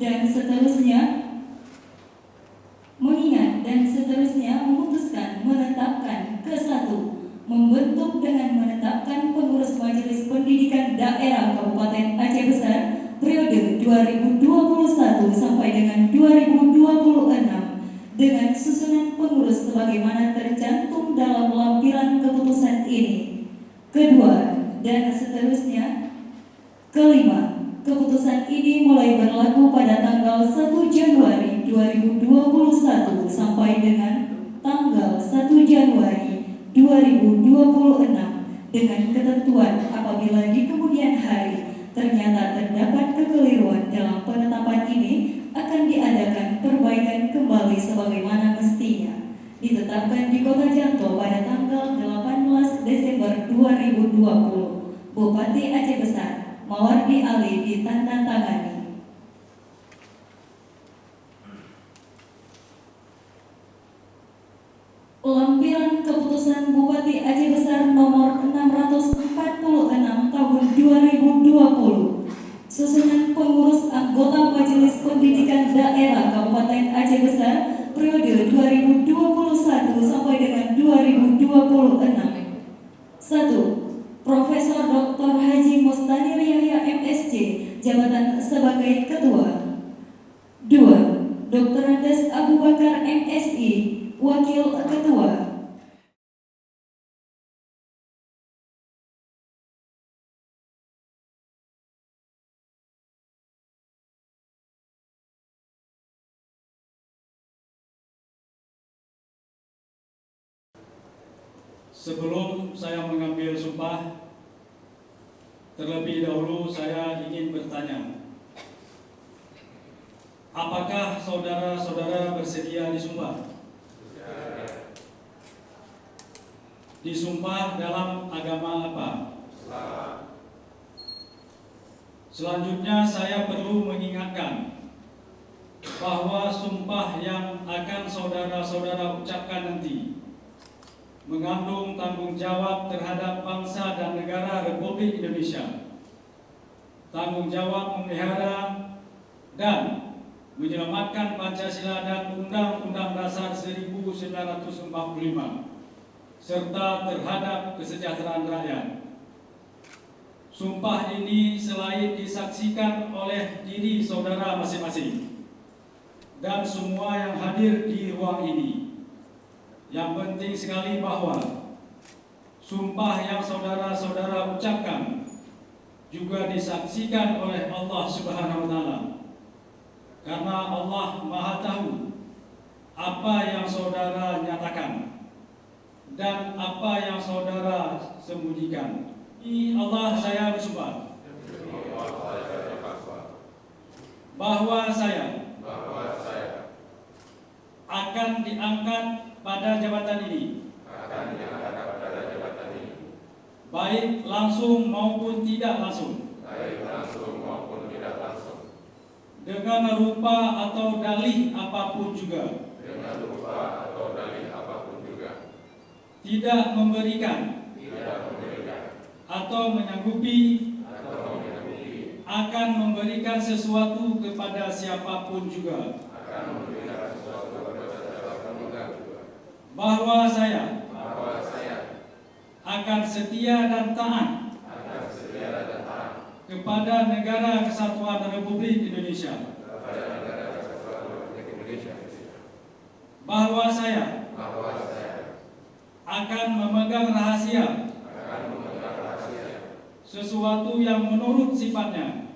dan seterusnya memutuskan menetapkan membentuk dan menetapkan pengurus Majelis Pendidikan Daerah Kabupaten Aceh Besar periode 2021 sampai dengan 2026 dengan susunan pengurus sebagaimana tercantum dalam lampiran keputusan ini. Kedua, dan seterusnya. Kelima, keputusan ini mulai berlaku pada tanggal 1 Januari 2021 sampai dengan tanggal 1 Januari 2026 dengan ketentuan apabila di kemudian hari ternyata terdapat kekeliruan dalam penetapan ini akan diadakan perbaikan kembali sebagaimana mestinya. Ditetapkan di Kota Janto pada tanggal 18 Desember 2020. Bupati Aceh Besar Mawardi Ali ditandatangani. Lampiran Keputusan Bupati Aceh Besar nomor 646 tahun 2020. Susunan pengurus anggota Majelis Pendidikan Daerah Kabupaten Aceh Besar periode 2021 sampai dengan 2026. 1. Profesor Dr. Haji Mustanir Yahya MSc, jabatan sebagai Ketua. 2. Dr. Andes Abu Bakar MSI, Wakil Ketua. Sebelum saya mengambil sumpah, terlebih dahulu saya ingin bertanya, apakah saudara-saudara bersedia disumpah? Disumpah dalam agama apa? Selanjutnya saya perlu mengingatkan bahwa sumpah yang akan saudara-saudara ucapkan nanti mengandung tanggung jawab terhadap bangsa dan negara Republik Indonesia, tanggung jawab memelihara dan menyelamatkan Pancasila dan Undang-Undang Dasar 1945, serta terhadap kesejahteraan rakyat. Sumpah ini selain disaksikan oleh diri saudara masing-masing dan semua yang hadir di ruang ini, yang penting sekali bahwa sumpah yang saudara-saudara ucapkan juga disaksikan oleh Allah Subhanahu wa Ta'ala, karena Allah Maha Tahu apa yang saudara nyatakan dan apa yang saudara sembunyikan. Allah, saya bersumpah bahwa saya akan diangkat pada jabatan ini, baik langsung maupun tidak langsung, dengan rupa atau dalih apapun juga, tidak memberikan atau menyanggupi akan memberikan sesuatu kepada siapapun juga, bahwa saya akan setia dan taat kepada Negara Kesatuan Republik Indonesia, bahwa saya akan memegang rahasia sesuatu yang menurut sifatnya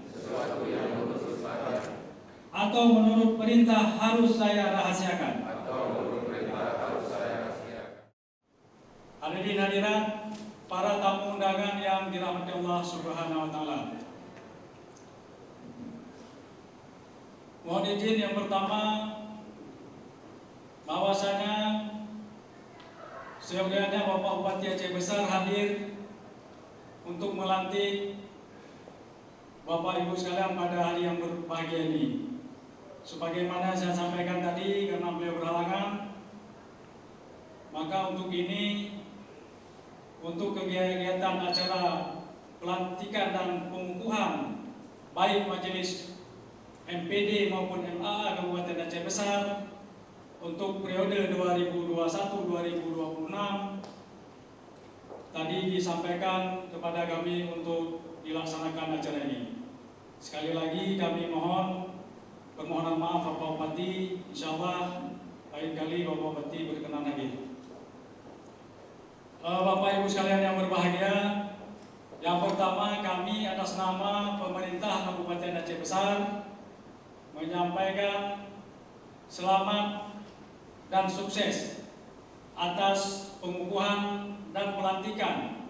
atau menurut perintah harus saya rahasiakan. Hadirin hadirat, para tamu undangan yang dirahmati Allah Subhanahu wa Ta'ala. Mohon izin yang pertama, bahwasanya seyogyanya Bapak Bupati Aceh Besar hadir untuk melantik Bapak Ibu sekalian pada hari yang berbahagia ini. Sebagaimana saya sampaikan tadi, karena beliau berhalangan, maka untuk ini, untuk kegiatan acara pelantikan dan pengukuhan baik Majelis MPD maupun MAA Kabupaten Aceh Besar untuk periode 2021-2026 tadi disampaikan kepada kami untuk dilaksanakan acara ini. Sekali lagi kami mohon permohonan maaf Bapak Bupati, insya Allah lain kali Bapak Bupati berkenan hadir. Bapak Ibu sekalian yang berbahagia, yang pertama kami atas nama pemerintah Kabupaten Aceh Besar menyampaikan selamat dan sukses atas pengukuhan dan pelantikan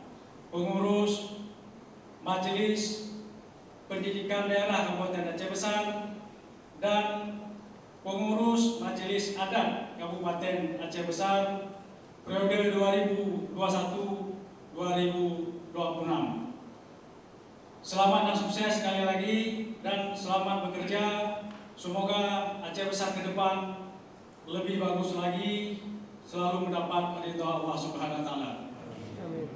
pengurus Majelis Pendidikan Daerah Kabupaten Aceh Besar dan pengurus Majelis Adat Kabupaten Aceh Besar periode 2021-2026. Selamat dan sukses sekali lagi dan selamat bekerja. Semoga Aceh Besar ke depan lebih bagus lagi, selalu mendapat ridha Allah Subhanahu wa taala. Amin.